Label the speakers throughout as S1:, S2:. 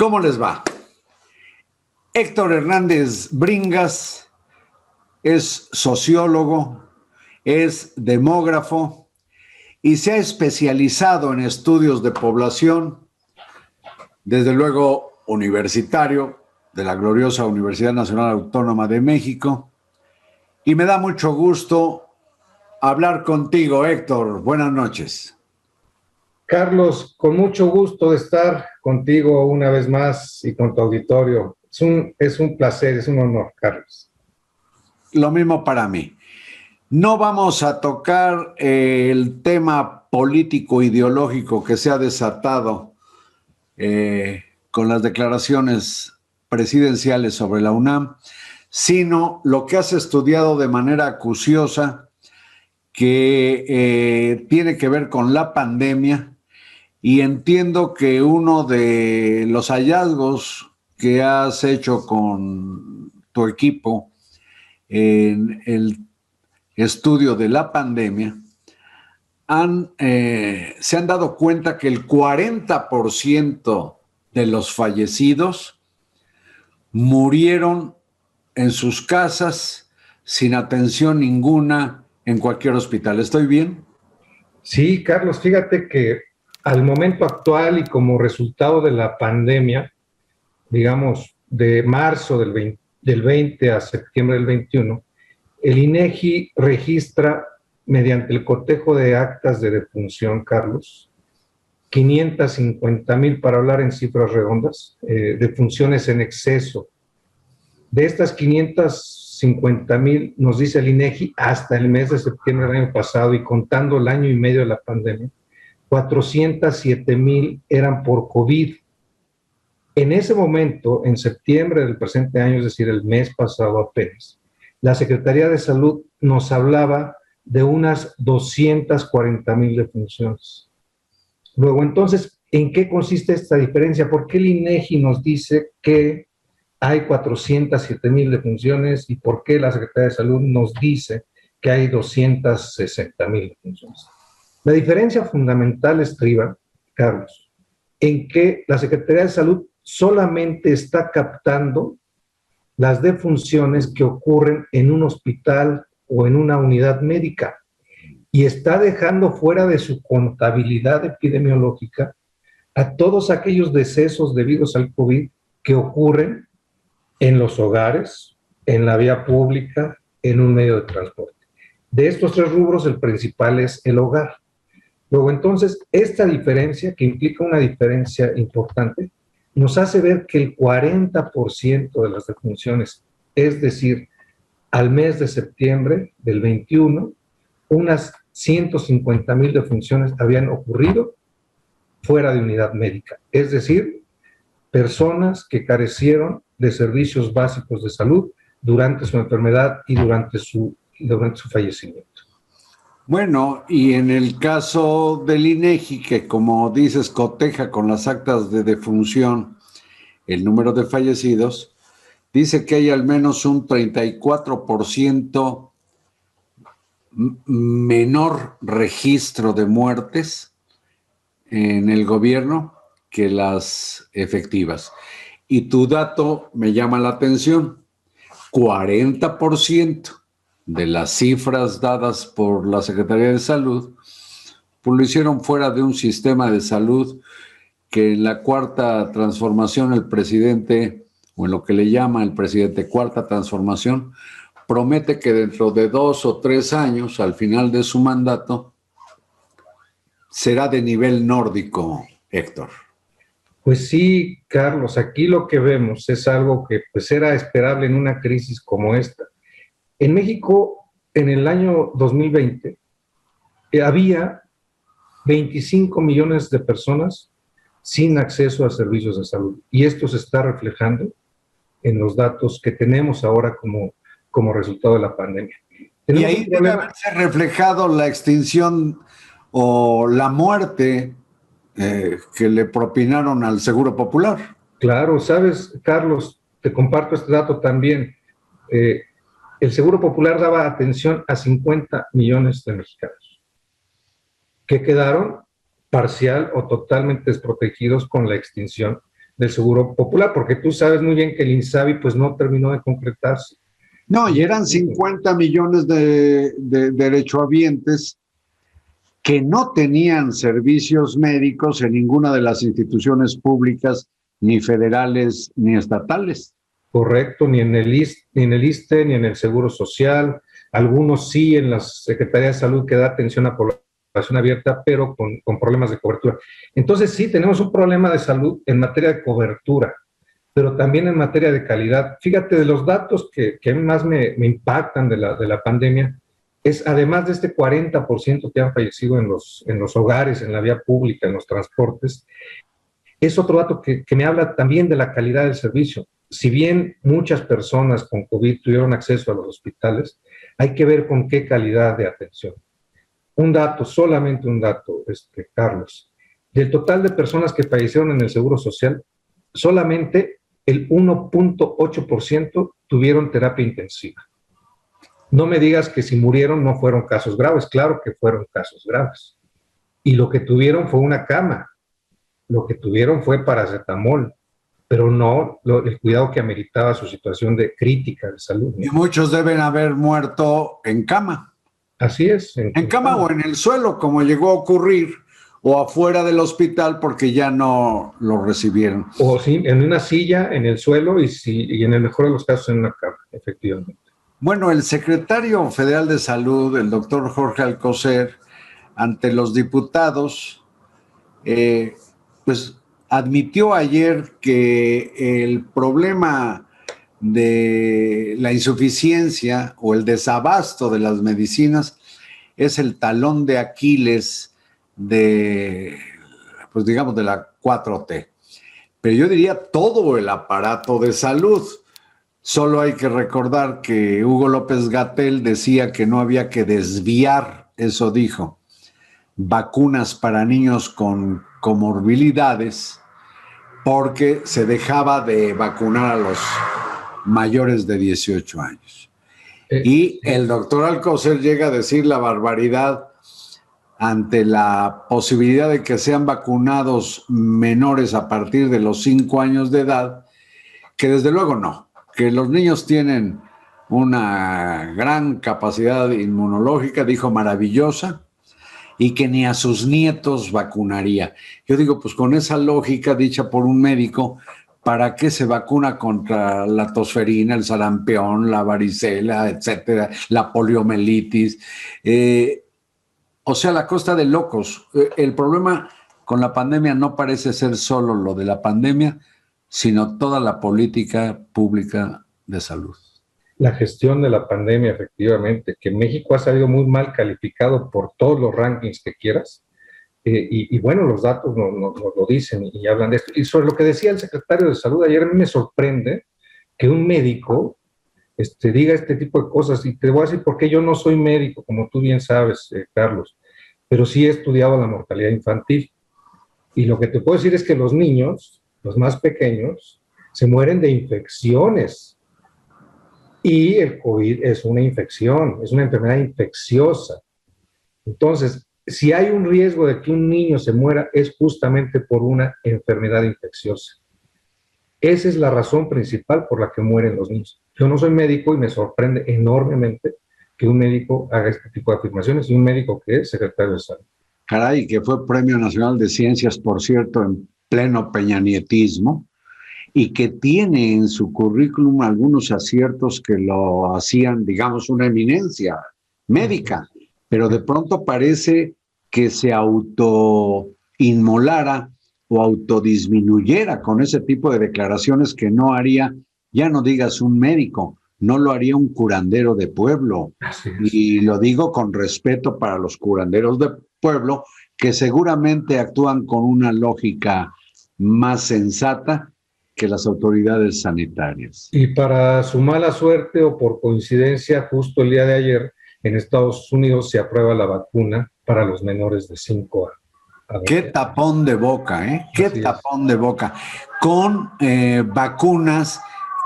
S1: ¿Cómo les va? Héctor Hernández Bringas es sociólogo, es demógrafo y se ha especializado en estudios de población, desde luego universitario, de la gloriosa Universidad Nacional Autónoma de México. Y me da mucho gusto hablar contigo, Héctor. Buenas noches.
S2: Carlos, con mucho gusto de estar contigo una vez más y con tu auditorio. Es un placer, es un honor, Carlos.
S1: Lo mismo para mí. No vamos a tocar el tema político ideológico que se ha desatado con las declaraciones presidenciales sobre la UNAM, sino lo que has estudiado de manera acuciosa, que tiene que ver con la pandemia. Y entiendo que uno de los hallazgos que has hecho con tu equipo en el estudio de la pandemia, se han dado cuenta que el 40% de los fallecidos murieron en sus casas sin atención ninguna en cualquier hospital. ¿Estoy bien?
S2: Sí, Carlos, fíjate que al momento actual y como resultado de la pandemia, digamos, de marzo del 20 a septiembre del 21, el INEGI registra mediante el cotejo de actas de defunción, Carlos, 550,000, para hablar en cifras redondas, defunciones en exceso. De estas 550,000, nos dice el INEGI, hasta el mes de septiembre del año pasado y contando el año y medio de la pandemia, 407,000 eran por COVID. En ese momento, en septiembre del presente año, es decir, el mes pasado apenas, la Secretaría de Salud nos hablaba de unas 240,000 defunciones. Luego, entonces, ¿en qué consiste esta diferencia? ¿Por qué el INEGI nos dice que hay 407,000 defunciones y por qué la Secretaría de Salud nos dice que hay 260,000 defunciones? La diferencia fundamental estriba, Carlos, en que la Secretaría de Salud solamente está captando las defunciones que ocurren en un hospital o en una unidad médica y está dejando fuera de su contabilidad epidemiológica a todos aquellos decesos debidos al COVID que ocurren en los hogares, en la vía pública, en un medio de transporte. De estos tres rubros, el principal es el hogar. Luego, entonces, esta diferencia, que implica una diferencia importante, nos hace ver que el 40% de las defunciones, es decir, al mes de septiembre del 21, unas 150,000 defunciones habían ocurrido fuera de unidad médica, es decir, personas que carecieron de servicios básicos de salud durante su enfermedad y durante su fallecimiento.
S1: Bueno, y en el caso del INEGI, que como dices, coteja con las actas de defunción el número de fallecidos, dice que hay al menos un 34% menor registro de muertes en el gobierno que las efectivas. Y tu dato me llama la atención, 40% de las cifras dadas por la Secretaría de Salud, pues lo hicieron fuera de un sistema de salud que en la cuarta transformación el presidente, o en lo que le llama el presidente cuarta transformación, promete que dentro de 2 o 3 años, al final de su mandato, será de nivel nórdico, Héctor.
S2: Pues sí, Carlos, aquí lo que vemos es algo que pues era esperable en una crisis como esta. En México, en el año 2020, había 25 millones de personas sin acceso a servicios de salud. Y esto se está reflejando en los datos que tenemos ahora como resultado de la pandemia.
S1: Y ahí debe haberse reflejado la extinción o la muerte que le propinaron al Seguro Popular.
S2: Claro, sabes, Carlos, te comparto este dato también. El Seguro Popular daba atención a 50 millones de mexicanos que quedaron parcial o totalmente desprotegidos con la extinción del Seguro Popular, porque tú sabes muy bien que el INSABI pues no terminó de concretarse.
S1: No, y eran 50 millones de derechohabientes que no tenían servicios médicos en ninguna de las instituciones públicas, ni federales ni estatales.
S2: Correcto, ni en el ISSSTE, ni en el Seguro Social, algunos sí en la Secretaría de Salud que da atención a población abierta, pero con problemas de cobertura. Entonces sí, tenemos un problema de salud en materia de cobertura, pero también en materia de calidad. Fíjate, de los datos que más me impactan de la pandemia, es además de este 40% que han fallecido en los hogares, en la vía pública, en los transportes, es otro dato que me habla también de la calidad del servicio. Si bien muchas personas con COVID tuvieron acceso a los hospitales, hay que ver con qué calidad de atención. Un dato, solamente un dato, Carlos. Del total de personas que fallecieron en el Seguro Social, solamente el 1.8% tuvieron terapia intensiva. No me digas que si murieron no fueron casos graves, claro que fueron casos graves. Y lo que tuvieron fue una cama, lo que tuvieron fue paracetamol, pero no el cuidado que ameritaba su situación de crítica de salud, ¿no?
S1: Y muchos deben haber muerto en cama.
S2: Así es.
S1: En cama o en el suelo, como llegó a ocurrir, o afuera del hospital porque ya no lo recibieron.
S2: O sí, en una silla, en el suelo y en el mejor de los casos en una cama, efectivamente.
S1: Bueno, el secretario federal de Salud, el doctor Jorge Alcocer, ante los diputados, pues admitió ayer que el problema de la insuficiencia o el desabasto de las medicinas es el talón de Aquiles de, pues digamos, de la 4T. Pero yo diría todo el aparato de salud. Solo hay que recordar que Hugo López-Gatell decía que no había que desviar, eso dijo, vacunas para niños con comorbilidades porque se dejaba de vacunar a los mayores de 18 años. Y el doctor Alcocer llega a decir la barbaridad ante la posibilidad de que sean vacunados menores a partir de los 5 años de edad, que desde luego no, que los niños tienen una gran capacidad inmunológica, dijo maravillosa, y que ni a sus nietos vacunaría. Yo digo, pues con esa lógica dicha por un médico, ¿para qué se vacuna contra la tosferina, el sarampión, la varicela, etcétera, la poliomielitis? O sea, la costa de locos. El problema con la pandemia no parece ser solo lo de la pandemia, sino toda la política pública de salud.
S2: La gestión de la pandemia, efectivamente, que México ha salido muy mal calificado por todos los rankings que quieras, y bueno, los datos nos lo dicen y hablan de esto. Y sobre lo que decía el secretario de Salud ayer, a mí me sorprende que un médico diga este tipo de cosas, y te voy a decir por qué. Yo no soy médico, como tú bien sabes, Carlos, pero sí he estudiado la mortalidad infantil, y lo que te puedo decir es que los niños, los más pequeños, se mueren de infecciones. Y el COVID es una infección, es una enfermedad infecciosa. Entonces, si hay un riesgo de que un niño se muera, es justamente por una enfermedad infecciosa. Esa es la razón principal por la que mueren los niños. Yo no soy médico y me sorprende enormemente que un médico haga este tipo de afirmaciones, y un médico que es secretario de Salud.
S1: Caray, que fue Premio Nacional de Ciencias, por cierto, en pleno peñanietismo, y que tiene en su currículum algunos aciertos que lo hacían, digamos, una eminencia médica, pero de pronto parece que se autoinmolara o autodisminuyera con ese tipo de declaraciones que no haría, ya no digas un médico, no lo haría un curandero de pueblo. Y lo digo con respeto para los curanderos de pueblo, que seguramente actúan con una lógica más sensata que las autoridades sanitarias.
S2: Y para su mala suerte o por coincidencia, justo el día de ayer en Estados Unidos se aprueba la vacuna para los menores de 5 años.
S1: Qué tapón de boca, ¿eh? Qué tapón de boca. Con vacunas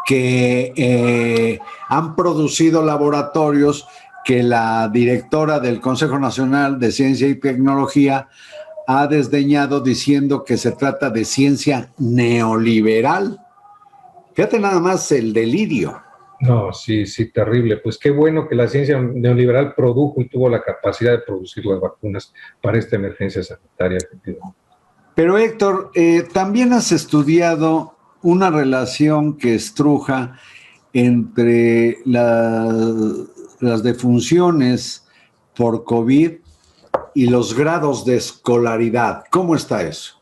S1: que han producido laboratorios que la directora del Consejo Nacional de Ciencia y Tecnología ha desdeñado diciendo que se trata de ciencia neoliberal. Fíjate nada más el delirio.
S2: No, sí, sí, terrible. Pues qué bueno que la ciencia neoliberal produjo y tuvo la capacidad de producir las vacunas para esta emergencia sanitaria, efectivamente.
S1: Pero Héctor, también has estudiado una relación que estruja entre las defunciones por COVID y los grados de escolaridad. ¿Cómo está eso?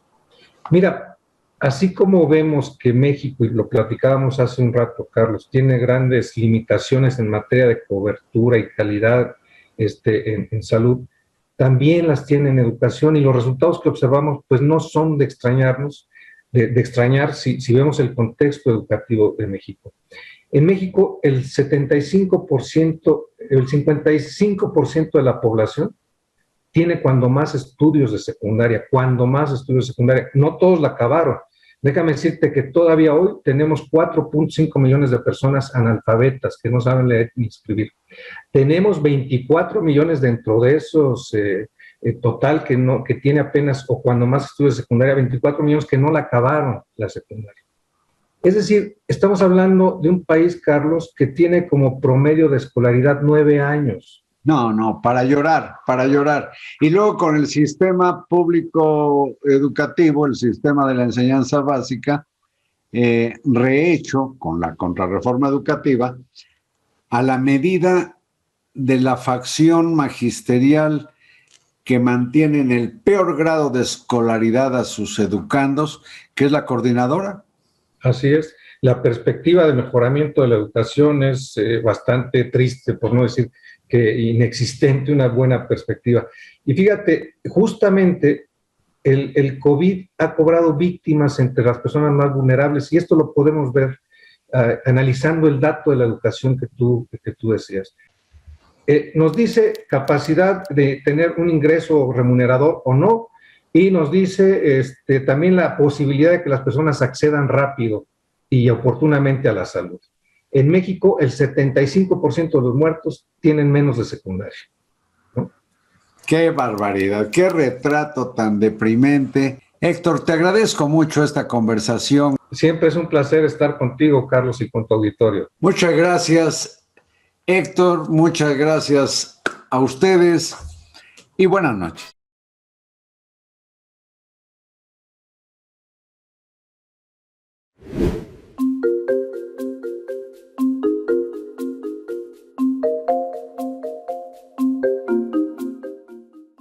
S2: Mira, así como vemos que México, y lo platicábamos hace un rato, Carlos, tiene grandes limitaciones en materia de cobertura y calidad en salud, también las tiene en educación, y los resultados que observamos pues no son de extrañarnos, de extrañar si vemos el contexto educativo de México. En México, el 75%, el 55% de la población tiene cuando más estudios de secundaria, no todos la acabaron. Déjame decirte que todavía hoy tenemos 4.5 millones de personas analfabetas que no saben leer ni escribir. Tenemos 24 millones dentro de esos, total, que tiene apenas, o cuando más estudios de secundaria, 24 millones que no la acabaron la secundaria. Es decir, estamos hablando de un país, Carlos, que tiene como promedio de escolaridad 9 años.
S1: No, para llorar, para llorar. Y luego con el sistema público educativo, el sistema de la enseñanza básica, rehecho con la contrarreforma educativa, a la medida de la facción magisterial que mantiene en el peor grado de escolaridad a sus educandos, que es la coordinadora.
S2: Así es. La perspectiva de mejoramiento de la educación es bastante triste, por no decir que inexistente, una buena perspectiva. Y fíjate, justamente el COVID ha cobrado víctimas entre las personas más vulnerables, y esto lo podemos ver analizando el dato de la educación que tú decías. Nos dice capacidad de tener un ingreso remunerador o no, y nos dice también la posibilidad de que las personas accedan rápido y oportunamente a la salud. En México, el 75% de los muertos tienen menos de secundaria, ¿no?
S1: Qué barbaridad, qué retrato tan deprimente. Héctor, te agradezco mucho esta conversación.
S2: Siempre es un placer estar contigo, Carlos, y con tu auditorio.
S1: Muchas gracias, Héctor, muchas gracias a ustedes y buenas noches.